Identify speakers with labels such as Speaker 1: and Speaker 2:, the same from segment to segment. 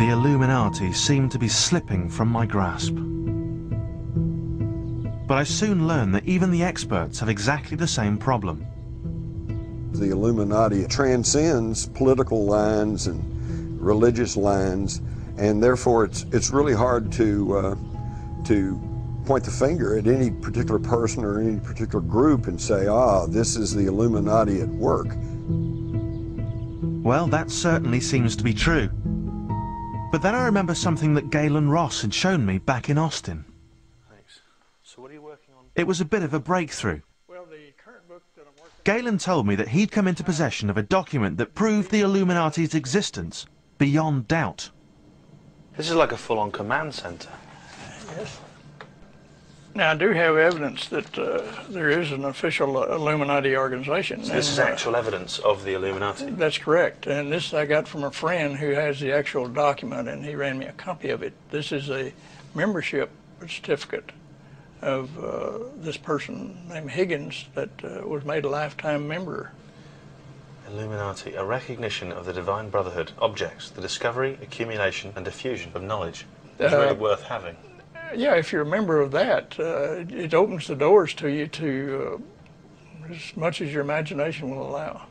Speaker 1: The Illuminati seemed to be slipping from my grasp. But I soon learned that even the experts have exactly the same problem.
Speaker 2: The Illuminati transcends political lines and religious lines, and therefore it's really hard to point the finger at any particular person or any particular group and say, ah, this is the Illuminati at work.
Speaker 1: Well, that certainly seems to be true. But then I remember something that Galen Ross had shown me back in Austin.
Speaker 3: Thanks. So what are you working on?
Speaker 1: It was a bit of a breakthrough.
Speaker 4: Well, the current book that I'm working on...
Speaker 1: Galen told me that he'd come into possession of a document that proved the Illuminati's existence beyond doubt.
Speaker 3: This is like a full-on command centre.
Speaker 4: Yes. Now, I do have evidence that there is an official Illuminati organization.
Speaker 3: So this is actual evidence of the Illuminati?
Speaker 4: That's correct. And this I got from a friend who has the actual document, and he ran me a copy of it. This is a membership certificate of this person named Higgins that was made a lifetime member.
Speaker 3: Illuminati, a recognition of the divine brotherhood, objects, the discovery, accumulation, and diffusion of knowledge. It's really worth having.
Speaker 4: Yeah, if you're a member of that, it opens the doors to you to as much as your imagination will allow.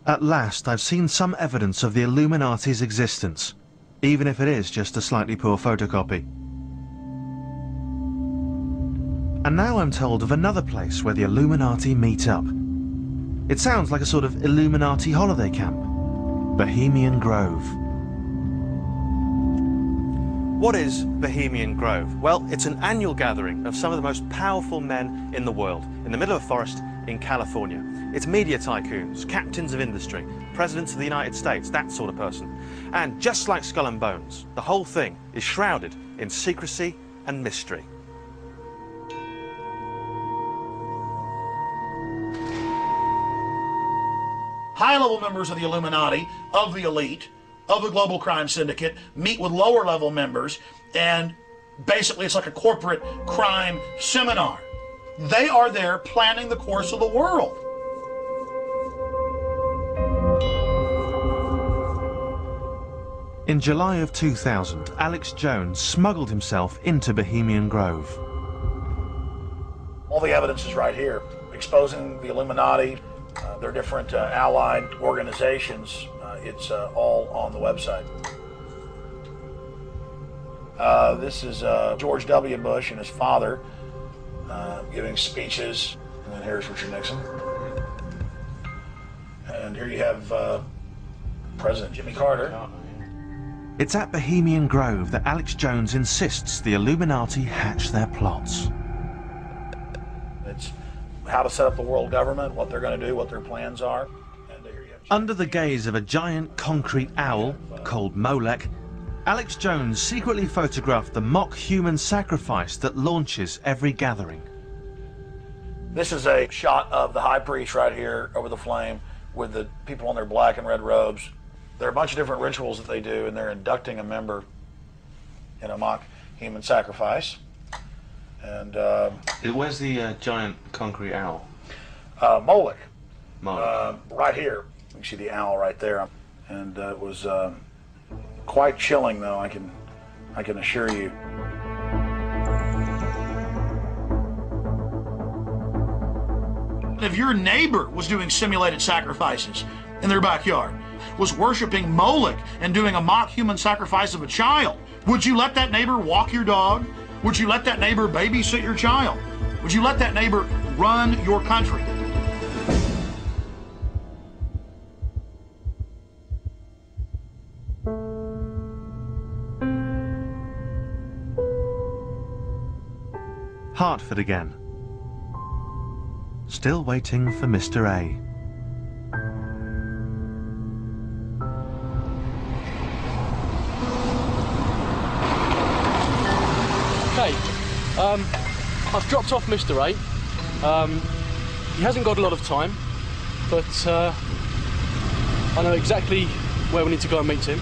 Speaker 1: At last, I've seen some evidence of the Illuminati's existence, even if it is just a slightly poor photocopy. And now I'm told of another place where the Illuminati meet up. It sounds like a sort of Illuminati holiday camp, Bohemian Grove. What is Bohemian Grove? Well, it's an annual gathering of some of the most powerful men in the world, in the middle of a forest in California. It's media tycoons, captains of industry, presidents of the United States, that sort of person. And just like Skull and Bones, the whole thing is shrouded in secrecy and mystery.
Speaker 5: High-level members of the Illuminati, of the elite, of the global crime syndicate, meet with lower-level members, and basically it's like a corporate crime seminar. They are there planning the course of the world.
Speaker 1: In July of 2000, Alex Jones smuggled himself into Bohemian Grove.
Speaker 5: All the evidence is right here, exposing the Illuminati, their different allied organizations. It's all on the website. This is George W. Bush and his father giving speeches. And then here's Richard Nixon. And here you have President Jimmy Carter.
Speaker 1: It's at Bohemian Grove that Alex Jones insists the Illuminati hatch their plots.
Speaker 5: It's how to set up the world government, what they're going to do, what their plans are.
Speaker 1: Under the gaze of a giant concrete owl called Molech, Alex Jones secretly photographed the mock human sacrifice that launches every gathering.
Speaker 5: This is a shot of the high priest right here over the flame with the people in their black and red robes. There are a bunch of different rituals that they do, and they're inducting a member in a mock human sacrifice. And
Speaker 3: where's the giant concrete owl?
Speaker 5: Molech.
Speaker 3: Molech.
Speaker 5: Right here. You can see the owl right there. And it was quite chilling, though, I can assure you. If your neighbor was doing simulated sacrifices in their backyard, was worshiping Molech and doing a mock human sacrifice of a child, would you let that neighbor walk your dog? Would you let that neighbor babysit your child? Would you let that neighbor run your country?
Speaker 1: Hartford again. Still waiting for Mr. A.
Speaker 6: Okay, I've dropped off Mr. A. He hasn't got a lot of time, but I know exactly where we need to go and meet him.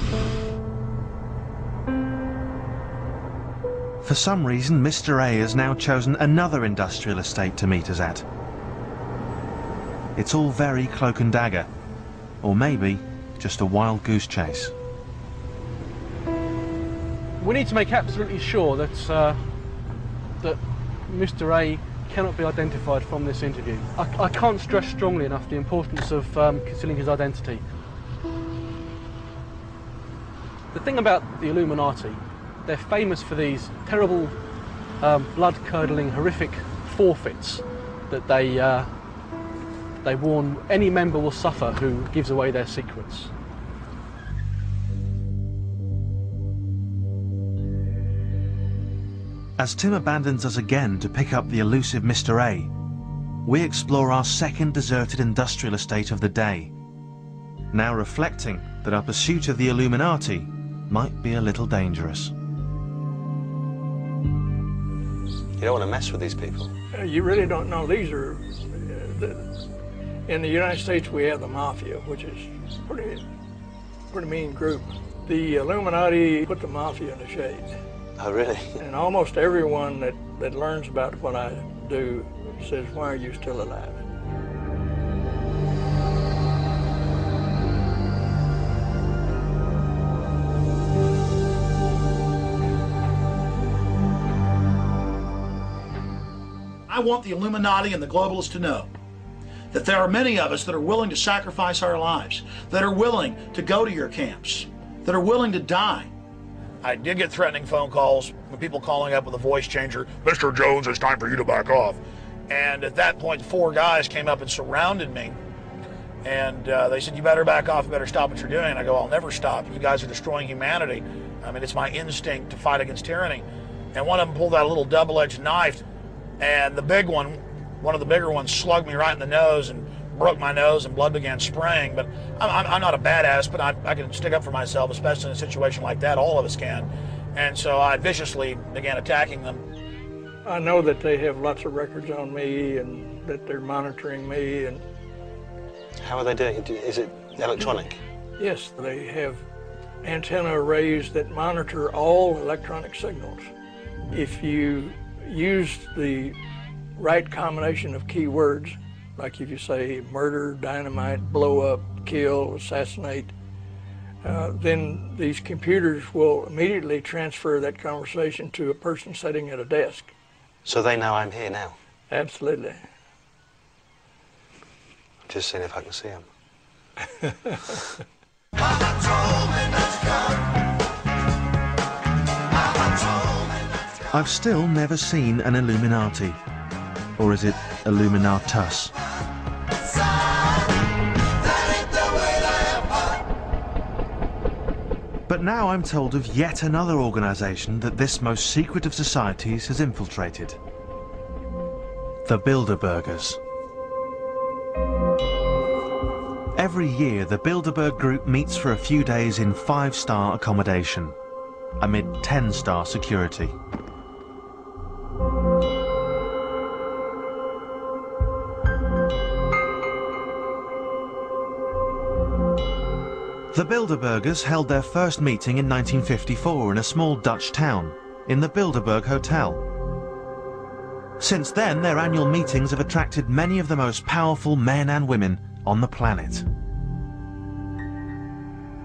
Speaker 1: For some reason, Mr. A has now chosen another industrial estate to meet us at. It's all very cloak and dagger, or maybe just a wild goose chase.
Speaker 6: We need to make absolutely sure that that Mr. A cannot be identified from this interview. I can't stress strongly enough the importance of concealing his identity. The thing about the Illuminati, they're famous for these terrible, blood-curdling, horrific forfeits that they warn any member will suffer who gives away their secrets.
Speaker 1: As Tim abandons us again to pick up the elusive Mr. A, we explore our second deserted industrial estate of the day, now reflecting that our pursuit of the Illuminati might be a little dangerous.
Speaker 3: You don't want to mess with these people.
Speaker 4: You really don't know. These are, in the United States we have the mafia, which is pretty mean group. The Illuminati put the mafia in the shade.
Speaker 3: Oh, really?
Speaker 4: And almost everyone that learns about what I do says, why are you still alive?
Speaker 5: I want the Illuminati and the globalists to know that there are many of us that are willing to sacrifice our lives, that are willing to go to your camps, that are willing to die. I did get threatening phone calls from people calling up with a voice changer, "Mr. Jones, it's time for you to back off." And at that point, 4 guys came up and surrounded me. And they said, "You better back off, you better stop what you're doing." And I go, "I'll never stop. You guys are destroying humanity. I mean, it's my instinct to fight against tyranny." And one of them pulled out a little double-edged knife, and the big one, one of the bigger ones, slugged me right in the nose and broke my nose, and blood began spraying. But I'm not a badass, but I can stick up for myself, especially in a situation like that. All of us can. And so I viciously began attacking them.
Speaker 4: I know that they have lots of records on me and that they're monitoring me. And
Speaker 3: How are they doing it? Is it electronic?
Speaker 4: yes, they have antenna arrays that monitor all electronic signals. If you use the right combination of keywords, like if you say murder, dynamite, blow up, kill, assassinate, then these computers will immediately transfer that conversation to a person sitting at a desk.
Speaker 3: So they know I'm here now?
Speaker 4: Absolutely.
Speaker 3: Just seeing if I can see them.
Speaker 1: I've still never seen an Illuminati. Or is it Illuminatus? But now I'm told of yet another organisation that this most secret of societies has infiltrated. The Bilderbergers. Every year, the Bilderberg group meets for a few days in 5-star accommodation, amid 10-star security. The Bilderbergers held their first meeting in 1954 in a small Dutch town, in the Bilderberg Hotel. Since then, their annual meetings have attracted many of the most powerful men and women on the planet.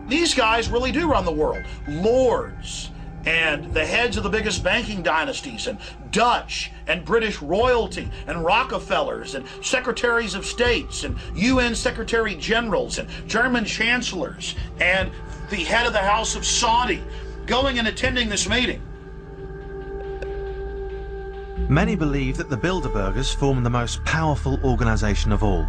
Speaker 5: These guys really do run the world. Lords and the heads of the biggest banking dynasties, and Dutch and British royalty, and Rockefellers, and secretaries of states, and UN secretary generals, and German chancellors, and the head of the House of Saudi going and attending this meeting.
Speaker 1: Many believe that the Bilderbergers form the most powerful organisation of all.